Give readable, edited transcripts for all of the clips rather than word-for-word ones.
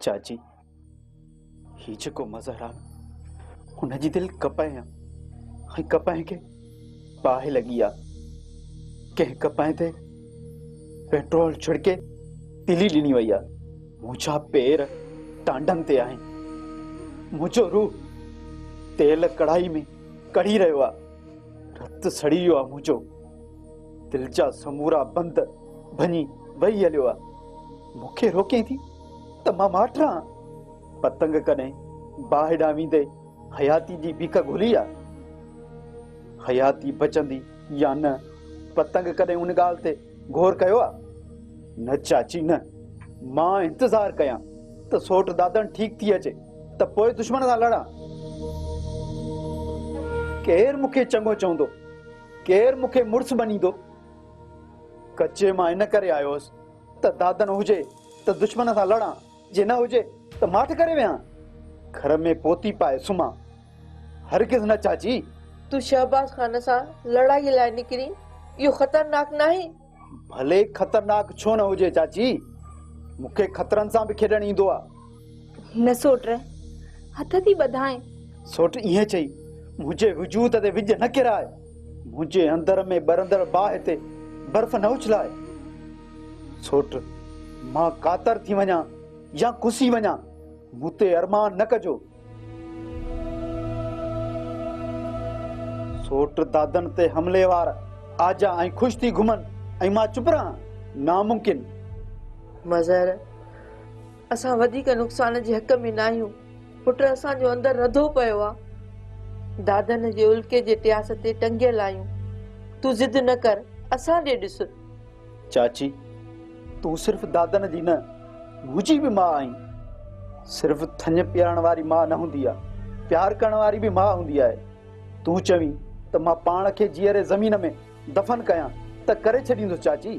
चाची ही जेको मज़र आहे हुन जी दिलि कपाए ऐं कपाए खे बाहि लॻी आहे। कंहिं कपाए ते पेट्रोल छिड़के तिली ॾिनी वई आहे। मुंहिंजा पेर टांडनि ते आहिनि। मुंहिंजो रूह तेल कढ़ाई में कढ़ी रहियो आहे। रत सड़ी वियो आहे मुंहिंजो। दिलि जा समूरा बंद भञी वही हलियो आहे। मूंखे रोके थी त मां माठिरां। पतंग कॾहिं बाहि ॾांहुं वेंदे हयाती जी भीख घुली आहे। हयाती बचंदी या न, पतंग कॾहिं उन ॻाल्हि ते गौर कयो आहे? न चाची न। मां इंतज़ारु कयां त सोट दादन ठीकु थी अचे त पोइ दुश्मन सां लड़ां। केरु मूंखे चङो चवंदो? केरु मूंखे मुड़ुसु बणींदो? कचे मां इन करे आयो हुअसि त दादन हुजे त दुश्मन सां लड़ां, जे न हुजे त माठ करे वियां। घर में पोती पाए सुम्हां। हरगिज़ न चाची। तू शहबाज खान सां लड़ाई लाइ निकिरी, इहो ख़तरनाक नाहे? भले ख़तरनाक छो न हुजे चाची, मूंखे ख़तरनि सां बि खेॾणु ईंदो आहे। न सोट, हथ थी ॿधाए। सोट ईअं चई मुंहिंजे वजूद ते विझ न किराए। मुंहिंजे अंदर में ॿरंदड़ बाहि ते बर्फ़ न उछलाए। सोट मां कातर थी वञा या कुसी वञा, मूं ते अरमान न कजो। सोट दादन ते हमले वार आजा ऐं ख़ुशि थी घुमनि ऐं मां चुप रहां, नामुमकिन। मज़र, असां वधीक नुक़सान जे हक़ में न आहियूं। पुट असांजो अंदरि रधो पियो आहे। दादन जे उल्के जे ट्यास ते टंगियल आहियूं। तूं ज़िद न कर, असां ॾे ॾिस। चाची तूं सिर्फ़ दादन जी न, मुंहिंजी बि माउ आहीं। सिर्फ़ थञ पीआरण वारी माउ न हूंदी आहे, प्यार करण वारी बि माउ हूंदी आहे। तूं चवीं त मां पाण खे जीअरे ज़मीन में दफ़न कयां त करे छॾींदुसि चाची।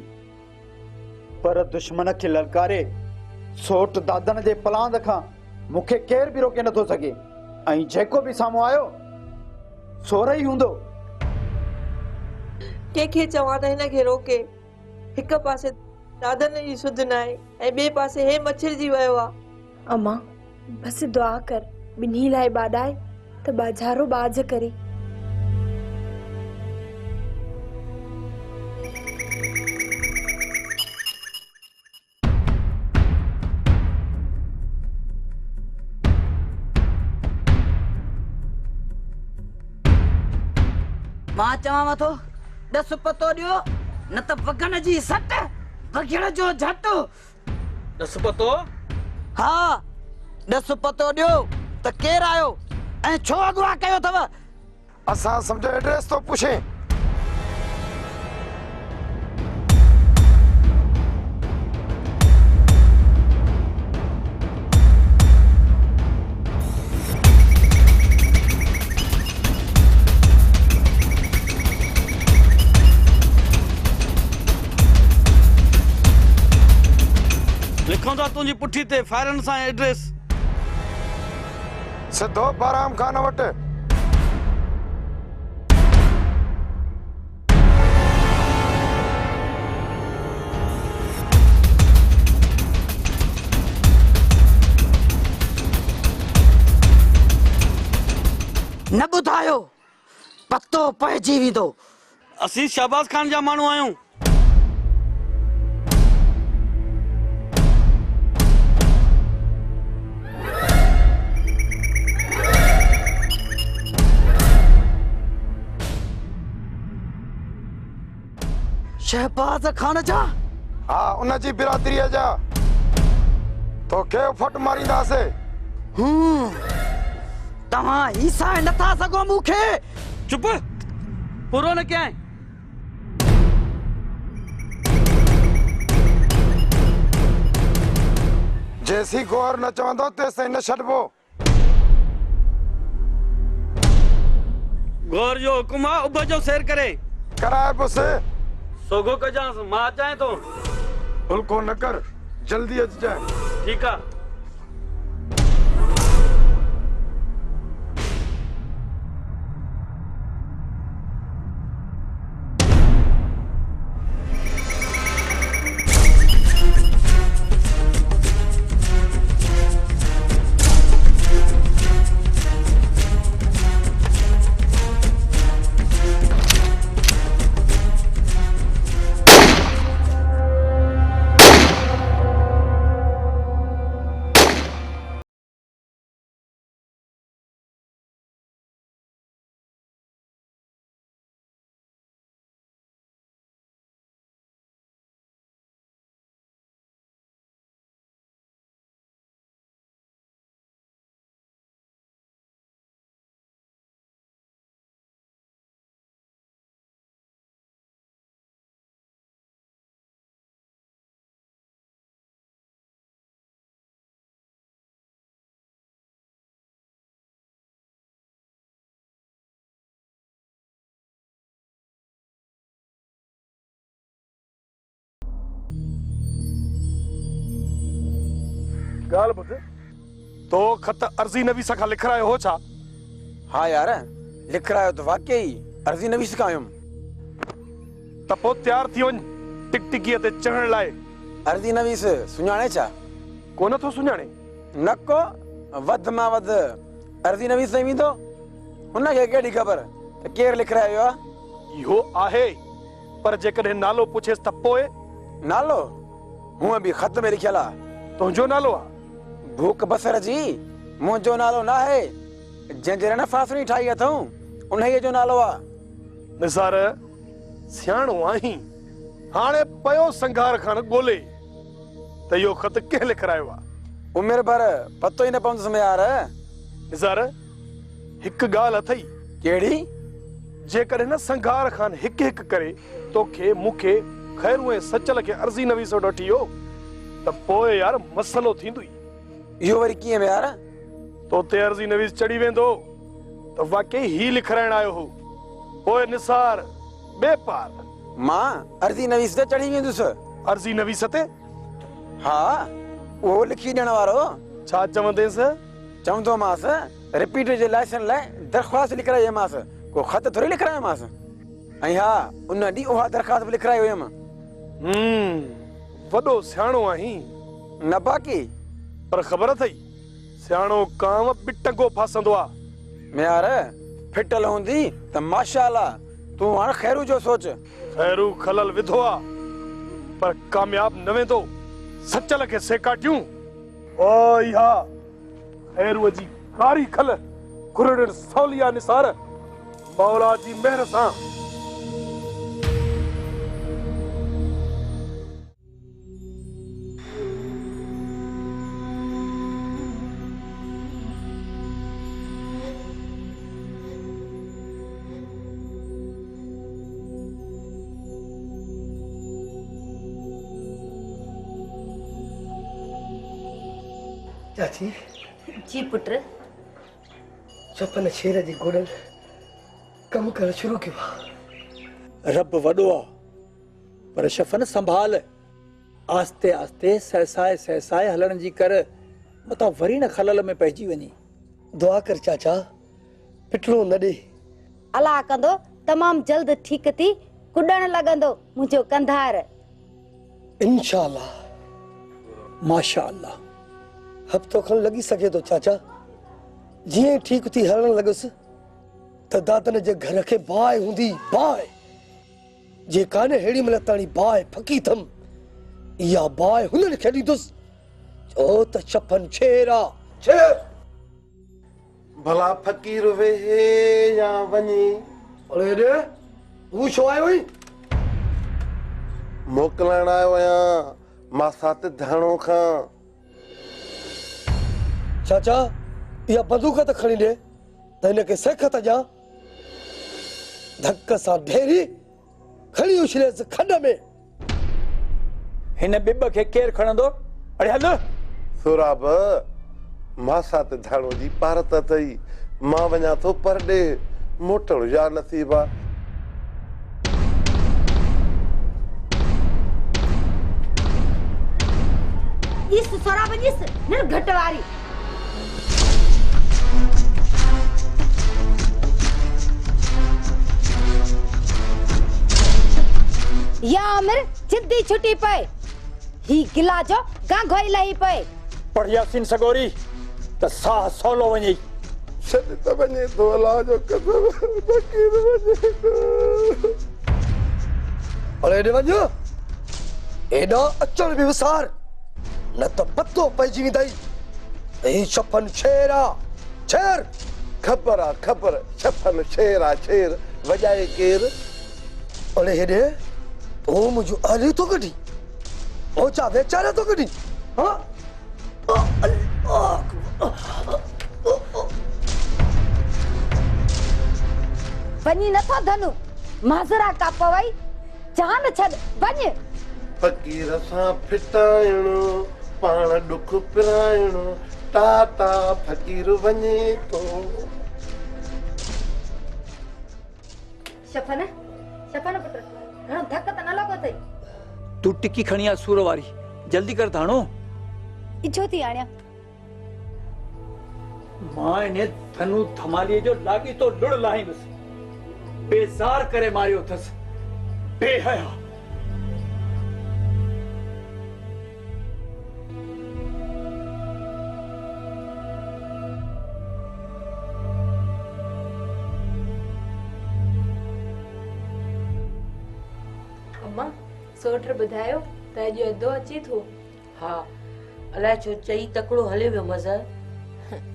पर दुश्मन खे ललकारे सोट दादन जे पलांद खां मूंखे केरु बि रोके नथो सघे। ऐं जेको बि साम्हूं आयो सोर ई हूंदो। कंहिंखे चवां त हिन खे रोके। हिक पासे दादन जी सुध न आहे ऐं ॿिए पासे हे मछरजी वियो आहे। अम्मा बस दुआ कर, ॿिन्ही लाइ ॿाॾाए त बाज़ारो बाज करे। मां चवां थो ॾस पतो ॾियो, न त वगन जी सट वगण जो झट। ॾस पतो? हा, ॾस पतो ॾियो त केरु आयो ऐं छो अगवा कयो अथव? असां सम्झो एड्रेस तो पुछे। लिखो था तुंहिंजी पुठी ते फायरन सां एड्रेस। सिधो बाराम खान वटि। न ॿुधायो, पतो पइजी वेंदो। असीं शहबाज खान जा माण्हू आहियूं। शहबाज खान जा? हा, उन जी बिरादरीअ जा। तोखे फट मारींदासीं। तव्हां ईसा नथा सघो मूंखे। चुप, पूरो न कयां। जेसी गौर न चवंदो तेसि न छॾिबो। गौर जो हुकुम आहे, उभ जो सैर करे। कराए पुसे। सोगो कजांसि, मां अचां थो। हुल्को न कर, जल्दी अचिजांइ। ठीकु आहे। गाल ॿुध तो ख़त अर्ज़ी नवीस खां लिखायो हो छा? हाँ यार लिखायो तो वाकई अर्ज़ी नवीस खां आयुमि। त पोइ तयार थी वञ टिकटिकीअ ते चढ़ण लाइ। अर्ज़ी नवीस सुञाणे छा? कोन थो सुञाणे? नको वध मां वध अर्ज़ी नवीस ताईं वेंदो, हुनखे केॾी ख़बर त केरु लिखायो आहे। इहो आहे, पर जेकॾहिं नालो पुछेसि त पोइ? नालो हूअं बि ख़त में लिखियल आहे। तुंहिंजो नालो आहे? भूख बसर जी मुंहिंजो नालो न आहे, जंहिंजे न फासणी ठाही अथऊं उन्हीअ जो नालो आहे। निसार सियाणो आहीं, हाणे पयो संघार खान ॻोल्हे त इहो ख़त कंहिं लिखायो आहे। उमिरि भर पतो ई न पवंदुसि यार। निसार हिकु ॻाल्हि अथई। कहिड़ी? जेकॾहिं न संघार खान हिकु हिकु करे तोखे मूंखे ख़ैरू ऐं सचल खे अर्ज़ी नवीस वठी वियो त पोइ यार मसलो थींदो। इहो वरी कीअं यार? तो ते अर्ज़ी नवीस चढ़ी वेंदो त वाकई ही लिखाइण आयो हो, पोइ निसार बेपार। मां अर्ज़ी नवीस ते चढ़ी वेंदुसि। अर्ज़ी नवीस ते? हा उहो लिखी ॾियण वारो। छा चवंदेसि? चवंदोमांसि रिपीट जे लाइसेंस लाइ दरख़्वास्त लिखाईमांसि, को ख़त थोरी लिखायोमांसि। ऐं हा उन ॾींहुं उहा दरख़्वास्त बि लिखाई हुयमि। वॾो सियाणो आहीं न बाक़ी, पर ख़बर अथई सियाणो कांव बिटंगो फासंदो आहे। यार फिटल हूंदी त माशाअल्लाह, तूं हाणे ख़ैरू जो सोच। ख़ैरू खलल विधो आहे, पर कामयाब न वेंदो। सचल खे सेकाटियूं ओ इहा ख़ैरूअ जी कारी खल घुरड़नि सवलिया निसार मौला जी महर सां। चाची जी पुत्र। चपन शेर जी गोडन कम कर शुरू कयो आहे। रब वॾो आहे, पर शफ़न संभाल, आस्ते आस्ते सहसाए सहसाए हलण जी कर, मतां वरी न खलल में पइजी वञी। दुआ कर चाचा, पिटड़ो न ॾे। अलाह कंदो तमाम जल्द ठीक थी कुॾण लॻंदो मुंहिंजो कंधार। इंशाअल्लाह। माशाअल्लाह। हफ़्तो खन लॻी सघे थो चाचा। जीअं ठीक थी हलण लॻुसि त दादन जे घर खे बाहि हूंदी, बाहि। जे कान्हे हेड़ी महिल ताणी बाहि फकी थम, इहा बाहि हुननि खे ॾींदुसि छो त छपन छेर आहे। छेर भला फ़कीर वेहे या वञे। अरे रे हू छो आयो हुई? मोकिलण आयो आहियां मां सात धाणो खां। चाचा इहा बंदूक त खणी ॾे त हिनखे सेख त ॾियां। धक सां ढेरी खणी उछलेसि खॾ में। हिन बिब खे केरु खणंदो? अड़े हल। सुराब मां सात धाणो जी पारत अथई, मां वञा थो परॾे, मोटण या नसीब आहे। इस सोराब जिस न घट वारी। या अमर जिद्दी छुटी पे ही गिला जो गांघोई लही पे। पढ़िया सिन सगोरी त साह सवलो वञे। छॾ त वञे थो अलाह जो कसम, फ़कीर वञे थो। अरे हेॾे वञ, हेॾा अचण बि विसार, न त पतो पइजी वेंदई। ही छपन छेर आहे, छेर। ख़बर आहे ख़बर, छपन छेर आहे, छेर वॼाए केरु? अरे हेॾे तूं मुंहिंजो अली थो कढी, पहुचा वेचारे थो कढी। हाँ वञी नथो धनु, माज़रा का पवई, जान छॾ वञ। फ़कीर सां फिटाइणो पाण ॾुख पिराइणो, टाटा फ़कीर वञे थो। शफ़न शफ़न पुत्र धक त न लॻो अथई। तू टिकी खणी आ सूर वारी, जल्दी कर धाणो। इच्छो थी आण्या। मां ने धनु धमाली जो लागी तो लुड़ लाई बस बेजार करे मारियो थस बेहया। अम्मा सोटर ॿुधायो त अॼु अदो अचे थो। हा, अलाए छो चई तकड़ो हले वियो मज़र।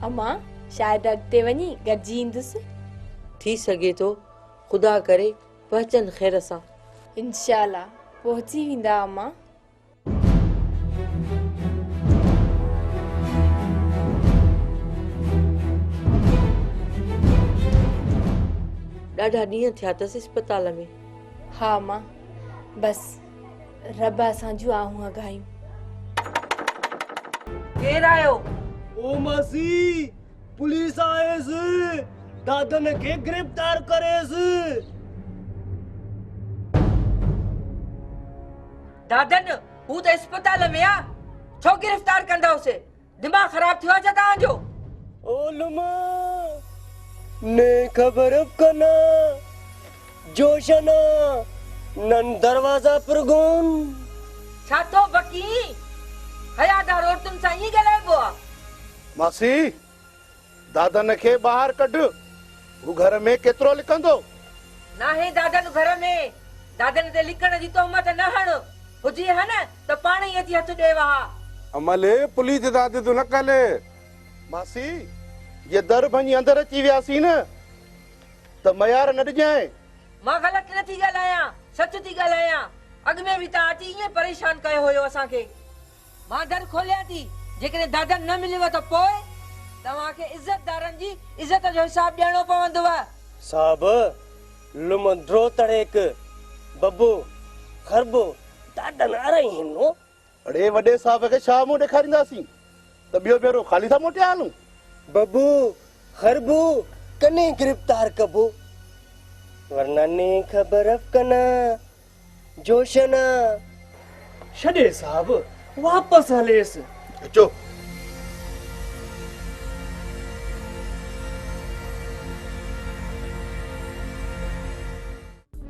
अम्मा शायदि अॻिते वञी गॾिजी ईंदुसि। थी सघे थो, ख़ुदा करे पहुचनि ख़ैर सां। इंशाल्लाह पहुची वेंदा अम्मा। ॾाढा ॾींहं थिया अथसि अस्पताल में। हा अम्मा, बस रब असां जूं आऊं अघायूं। केरु आयो? ओ मसी पुलिस आएस, दादन के गिरफ्तार करेस। दादन हू त अस्पताल में आ, छो गिरफ्तार कंदा हुसे? दिमाग़ ख़राब थियो आहे छा तव्हांजो? ओलमा ने खबर कना जोशना नन दरवाजा पर गुन। छा तो बकी हयादार औरतुनि सां ईअं ॻाल्हाइबो आहे? मासी दादन खे ॿाहिरि कढ, हू घर में केतिरो लिखंदो। नाहे दादन घर में, दादन ते लिखण जी तोहमत न हण, हुजे है न त पाण ई अची हथ ॾे वहा। अमले पुलिस दादे तो न कले। मासी ये दर भञी अंदर अची वियासीं न त मयार न ॾिजाए। मां ग़लति नथी ॻाल्हायां, सच थी ॻाल्हायां। अॻ में बि तव्हां अची ईअं परेशान कयो हुयो असांखे। मां दर खोलियां थी, जेकॾहिं दादन न मिलेव त पोइ तव्हांखे इज़तदारनि जी इज़त जो हिसाब ॾियणो पवंदव। साहब लुमंद्रो तड़ेक बब्बू खरबो दादन आ रही हिनो। अड़े वॾे साहब खे छा मुंहुं ॾेखारींदासीं त ॿियो भेरो ख़ाली था मोटिया हलूं? बब्बू खरबू कने गिरफ्तार कबो, वरना ने खबर कना जोशना। छॾे साहब वापस हलेस। अचो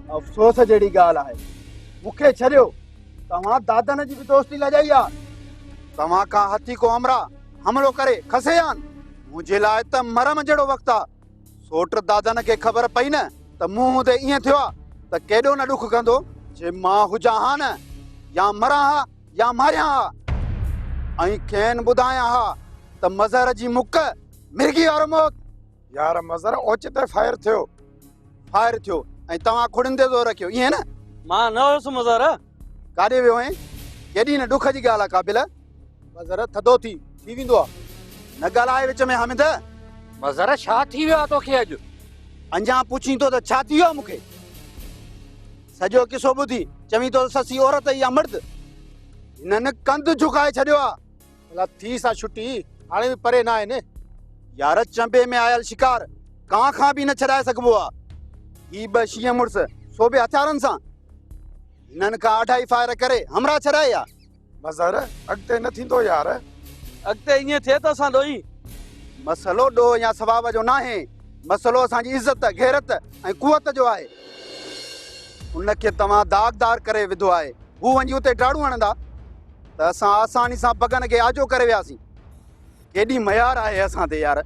अफ़सोस जहिड़ी ॻाल्हि आहे, मूंखे छॾियो, तव्हां दादन जी बि दोस्ती लॼाई आहे। तव्हां खां हथी को अमरा हमलो करे खसे आन, मुंहिंजे लाइ त मरम जहिड़ो वक़्तु आहे। सोट दादन खे ख़बर पई न त मुंहुं ते ईअं थियो आहे त केॾो न ॾुख कंदो जे मां हुजां हा न, या मरां हा या मारियां हा। ऐं खेनि ॿुधायां हा त मज़हर जी मुक मिर्गी वारो मौत। यार मज़र ओचिते फायर थियो ऐं तव्हां खुड़ंदे ज़ोर रखियो, ईअं न? मां न हुयुसि मज़र। काॾे वियो आहीं? केॾी न ॾुख जी ॻाल्हि आहे क़ाबिल। मज़र थधो थी वेंदो आहे, न ॻाल्हाए विच में हामिद। मज़र छा थी वियो आहे तोखे अॼु? अञा पुछी थो त छा थी वियो आहे मूंखे? सॼो किसो ॿुधी चवीं थो ससी औरत या मर्द। हिननि कंध झुकाए छॾियो आहे। भला थी सा छुटी, हाणे बि परे न आहे न यार। चंबे में आयल शिकार कां खां बि न छॾाए सघिबो आहे। ही ॿ शींहं मुड़ुस सोबे हथियारनि सां हिननि खां अढाई फायर करे हमरा छॾाए या? मज़र अॻिते न थींदो यार। अॻिते ईअं थिए त असां ॾोही। मसलो ॾोह या सवाब जो न आहे, मसलो असांजी इज़त गैरत ऐं कुवत जो आहे। उनखे तव्हां दागदार करे विधो आहे। हू वञी उते डाड़ू हणंदा त असां आसानी सां बगन खे आजो करे वियासीं। केॾी मयार आहे असां ते यार।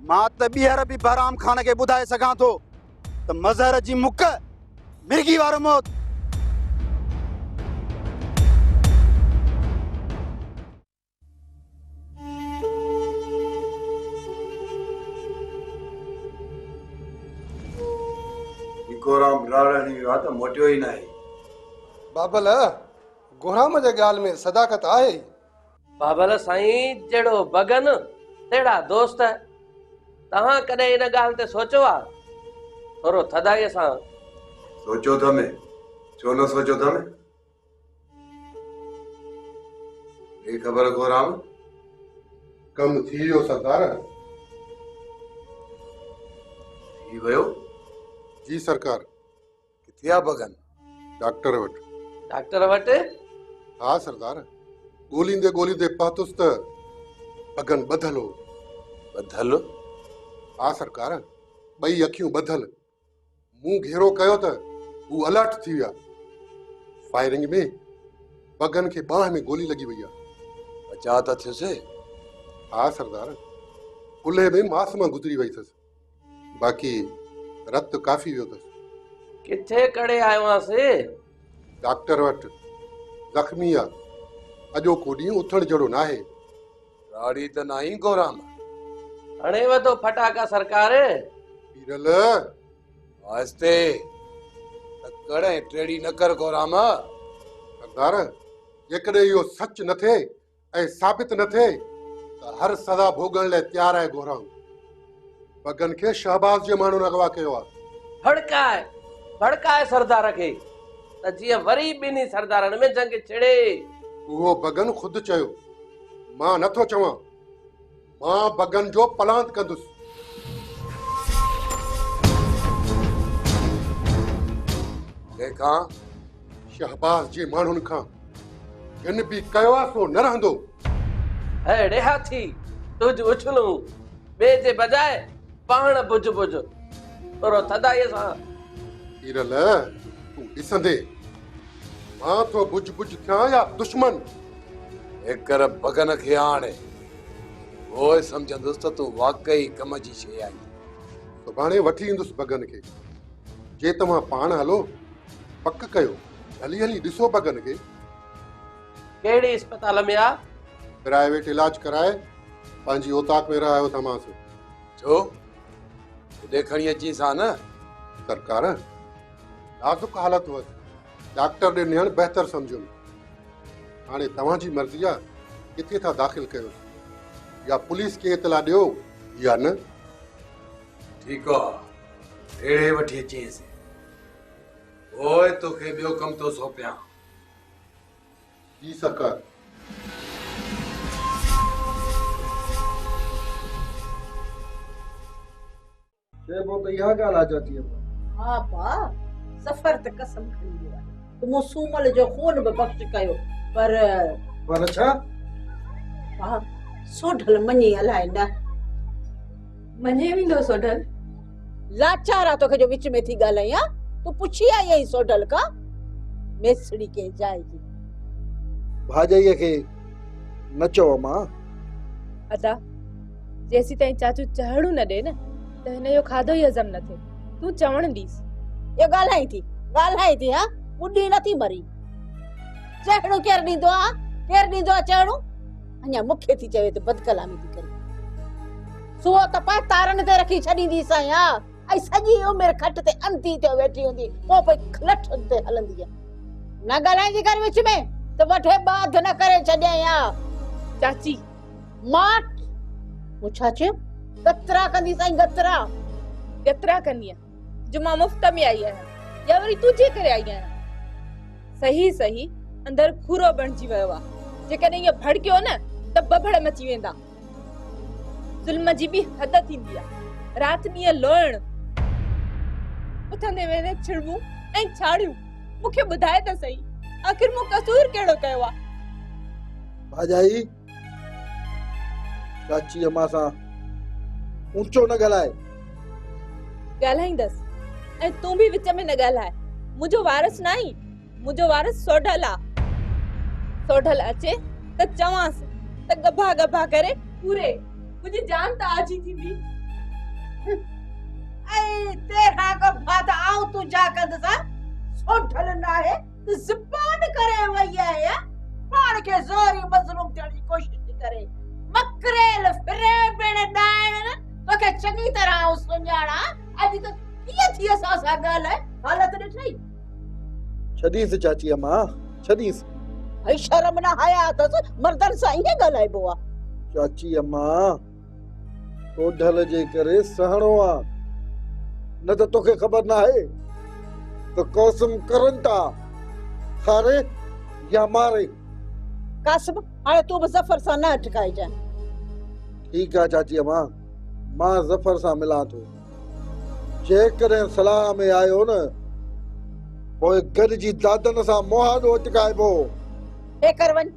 मां त ॿीहर बि बहराम खान खे ॿुधाए सघां थो त मज़हर जी मुक मिर्गी वारो मौत। गोराम राड़नी वियो आहे त मोटियो ई न आहे। बाबल गोराम जे ॻाल्हि में सदाकत आहे। बाबल साईं जहिड़ो बगन तहिड़ा दोस्त। तव्हां कॾहिं इन ॻाल्हि ते सोचियो आहे? थोरो थधाईअ सां सोचो था में छो न सोचो था में। ये ख़बर गोराम कम थी वियो सरदार? थी वियो? जी सरकार। किथे आहे बगन? डॉक्टर वटि। डॉक्टर वटि? हाँ सरदार। ॻोल्हींदे पहुतुसि त बगन ॿधल हो। ॿधल? हा सरकार, ॿई अखियूं ॿधल। मूं घेरो कयो त हू अलर्ट थी विया। फायरिंग में बगन खे बांह में गोली लॻी वई आहे। बचा त थियुसि? हा सरदार, कुल्हे में मास मां गुज़री वई अथसि, बाक़ी रत काफ़ी वियो अथसि। किथे कड़े आयो आसे? डॉक्टर वटि। ज़ख़्मी आहे, अॼोको ॾींहुं उथण जहिड़ो नाहे। राड़ी त नाही गोराम? हणे वधो फटाका सरकार। पीरल आस्ते त कड़े टेड़ी न कर गोराम। सरदार, जेकॾहिं इहो सच न थिए ऐं साबित न थिए त हर सदा भोगण लाइ तयार आहे गोराम। बगन खे शहबाज जे माण्हुनि अगवा कयो आहे। भड़काए सरदार खे त जीअं वरी ॿिन्ही सरदारनि में जंग छिड़े। उहो बगन ख़ुदि चयो, मां नथो चवां। मां बगन जो पलांत कंदुसि। कंहिंखां? शहबाज जे माण्हुनि खां। जिन बि कयो आहे सो न रहंदो। अड़े हाथी तुझ उछलूं ॿिए जे बजाए पाण बुझ बुझ थोरो थदाईअ सां। पीरल तूं ॾिसंदे मां तो बुझ बुझ थियां या दुश्मन? एकर बगन खे आणे, पोइ सम्झंदुसि त तूं वाकई कम जी शइ आई। सुभाणे वठी ईंदुसि बगन खे। जे तव्हां पाण हलो, पक कयो, हली हली ॾिसो बगन खे। कहिड़ी अस्पताल में आहे? प्राइवेट इलाज कराए पंहिंजी औताक में रहायो थमांसि। छो हेॾे खणी अची सां न? सरकार, नाज़ुक हालत हुअसि, डॉक्टर ॾे नियण बहितर सम्झुमि। हाणे तव्हांजी मर्ज़ी आहे किथे था दाख़िल कयो, या पुलिस खे इतला ॾियो या न। ठीकु आहे, अहिड़े वठी अचेसि, पोइ तोखे ॿियो कमु थो सौंपियां। जी सरकार। वो तो यहाँ का आ जाती है। हाँ पा, सफर त कसम खणी वियो आहे। तुम सूमल जो खून बि बख़्श कयो, पर अच्छा पा सोढल मञी हलाए न। मञे वेंदो सोढल? लाचारा तोखे जो विच में थी ॻाल्हायां, तूं पुछी आई आहीं सोढल का मेसड़ी के जाएगी। भाॼईअ खे न चओ मां। अदा जेसी ताईं चाचू चहड़ू न ॾे न त हिन जो खाधो ई हज़म न थिए। तूं चवण ॾीस। ये ॻाल्हाई थी हा? ॿुढी नथी मरी। चहड़ू केर ॾींदो आहे? केर ॾींदो आहे चहड़ू? अञा मूंखे थी चवे त बदकलामी थी करे। सुओ त पा तारनि ते रखी छॾींदी सां या ऐं सॼी उमिरि खट ते अंधी ते वेठी हूंदी, पोइ पे खलठ ते हलंदी आहे। न ॻाल्हाईंदी कर विच में त वठे बाध न करे छॾे या। चाची मां मुछा चयो गतरा कंदी साईं, गतरा कंदी जो मां मुफ्त में आई आहियां या वरी तुझे करे आई आहियां। सही अंदर खूरो बणजी वियो आहे। जेकॾहिं इहो भड़कियो न त बबड़ मची वेंदा। ज़ुल्म जी बि हद थींदी आहे। राति ॾींहं लोइण, उथंदे वेंदे छिड़बूं ऐं छाड़ियूं। मूंखे ॿुधाए त सही, आखिर मूं कसूर कहिड़ो कयो आहे? भाॼाई चाची अम्मा सां ऊंचो न ॻाल्हाए। ॻाल्हाईंदसि ऐं तूं बि विच में न ॻाल्हाए। मुंहिंजो वारस न आई, मुंहिंजो वारस सोढल आहे। सोढल अचे त चवांसि त गभा गभा करे पूरे मुंहिंजी जान त आजी थींदी। ऐं तेरा गभा त आऊं तुंहिंजा कंदसि। सोढल न आहे त ज़ुबान करे वई आहे। पाण खे ज़ोरी मज़लूम थियण जी कोशिश थी करे। मकरेल फिरे बेण ॾाइण तोखे चङी तरह सुञाणा। अॼु त कीअं थी असां सां ॻाल्हाए, हालत ॾिठई। छॾीसि चाची अम्मा, छॾीसि। भई शर्म न हया अथसि, मर्दनि सां ईअं ॻाल्हाइबो आहे? चाची अम्मा सोढल जे करे सहणो आहे, न त तोखे ख़बर न आहे त कौसम करनि था खारे या मारे। कासिम हाणे तूं बि ज़फर सां न अटकाइजांइ। ठीकु आहे चाची अम्मा, मां ज़फर सां मिलां थो। जेकॾहिं सलाह में आयो न पोइ गॾिजी दादन सां मुहादो अटकाइबो। हे कर वञ,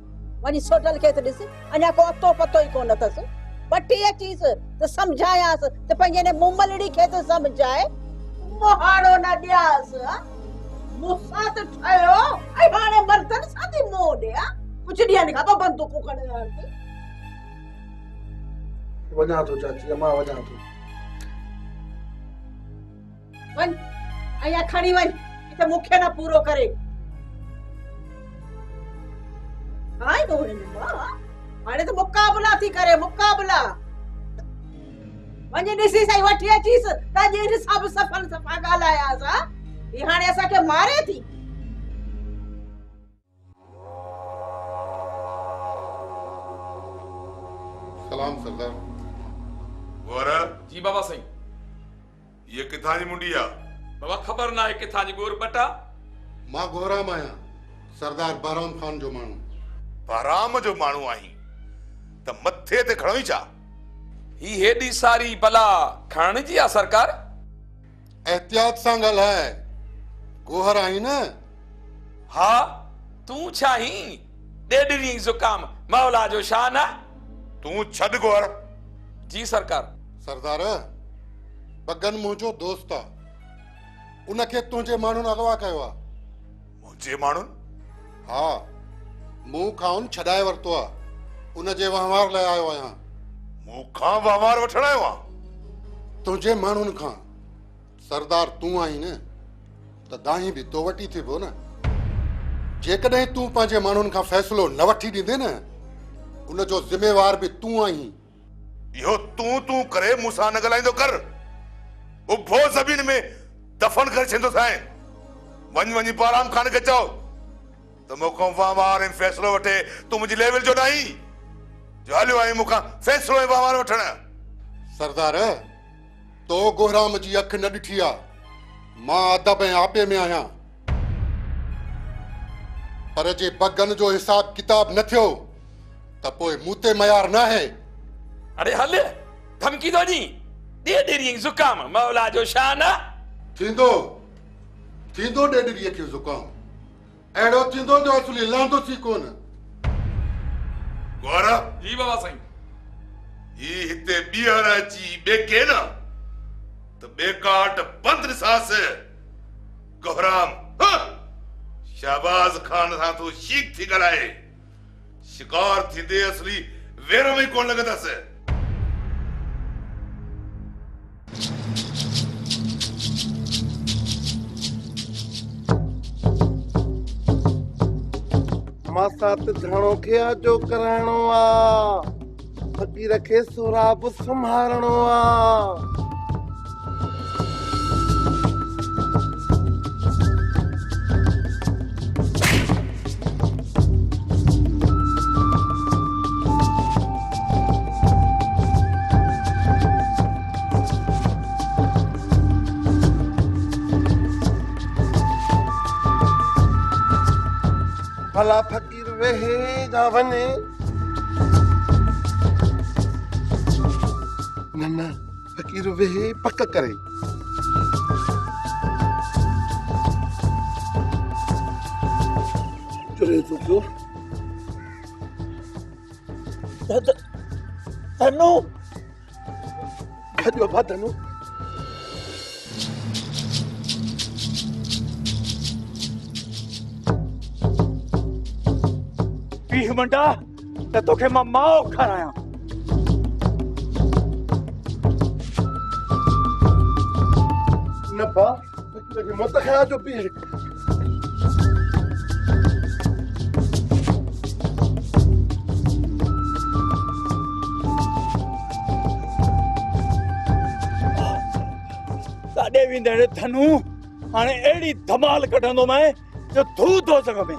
वञी सोडल खे त ॾिस अञा को अतो पतो ई कोन अथसि बटी अचीस त समझायास त पंहिंजे ने मुमलड़ी खे त समझाए मोहाड़ो न ॾियास मूंसां त ठहियो ऐं हाणे मर्दनि सां थी मोह ॾिया कुझु ॾींहंनि खां पोइ बंदूकूं खणी हलंदी वञा थो चाची मां वञा थो वञ अञा खणी वञ किथे मूंखे न पूरो करे हाय तो हाणे त मुकाबला थी करे मुकाबला वञी ॾिसी सही वठी अचीस त जे हिसाब सफ़ल सफ़ा ॻाल्हायास ही हाणे असांखे मारे थी सलाम सरदार गोरा जी बाबा सही ये किथां जी मुंडी आ बाबा खबर ना है किथां जी गोर बटा मां गोराम आहियां सरदार बहराम खान जो माण्हू बहराम जो माण्हू आहीं त मथे ते खणो ई छा ही हेडी सारी भला खण जी आ सरकार एहतियात सां ॻाल्हाए गोहर आई न हा तू छाही ॾेडरी ज़ुकाम मौला जो शान आ तू छॾ गोहर जी सरकार सरदार बगन मुंहिंजो दोस्त आ उनखे तुंहिंजे माण्हुनि अगवा कयो आहे मुंहिंजे माण्हुनि हा मूं खां छॾाए वरितो आहे उनजे वहिंवार लाइ आयो आहियां मूं खां वहिंवार वठण आयो आहियां तुंहिंजे माण्हुनि खां सरदार तूं आहीं न त दाही बि तो वटी थिबो न जेकॾहिं तूं पंहिंजे माण्हुनि खां फ़ैसिलो न वठी ॾींदे न उनजो ज़िम्मेवार बि तूं आहीं इहो तूं करे मूंसां न ॻाल्हाईंदो कर उभो ज़मीन में दफ़न करे छॾींदो साईं वञी बहराम खान खे चओ त मूंखां वहिंवार ऐं फ़ैसिलो वठे तूं मुंहिंजी लेवल जो न आहीं जो हलियो आहीं मूंखां फ़ैसिलो ऐं वहिंवार वठण सरदार तो गोहराम जी अखि न ॾिठी आहे मां अदब ऐं आपे में आहियां पर जे बगन जो हिसाब किताब न थियो त पोइ मूं ते मयार न आहे अरे हल धमकी दो नी ॾेडरी ज़ुकाम मौला जो शान थींदो ॾेडरीअ खे ज़ुकाम अहिड़ो थींदो जो असली लहंदोसीं कोन गौरा जी बाबा साईं ही हिते ॿीहर अची ॿेके न त ॿेकाट बंदि ॾिसांस गौराम शहबाज खान सां तूं शीख थी ॻाल्हाए शिकार थींदे असली वेर में कोन लॻंदसि मां साथ घणो खे आजो कराइणो आ फकीर खे सुराब संभालणो आ भला फकीर वेहे जा वने न फकीर वेहे पक करे चले तो जो धनु भजो भा धनु पीह मंडा त तोखे मां माओ खारायां न बा फकीर खे मत खा जो पीह काॾे वेंदड़ धनु हाणे अहिड़ी धमाल कढंदो मैं जो धू थो सघ में